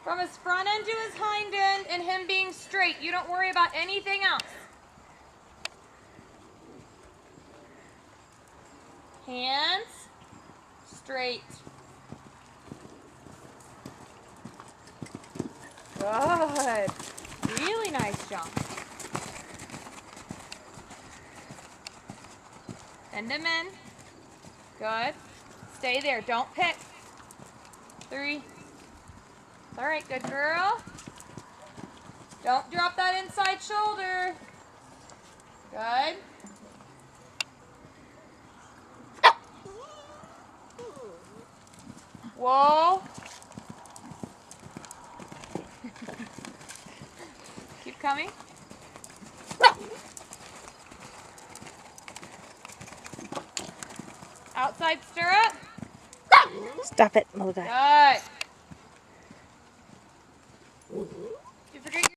From his front end to his hind end and him being straight. You don't worry about anything else. Hands straight. Good. Really nice jump. Send him in. Good. Stay there. Don't pick. 3. All right, good girl. Don't drop that inside shoulder. Good. Whoa. Keep coming. Outside stirrup. Stop it, Mother. Good.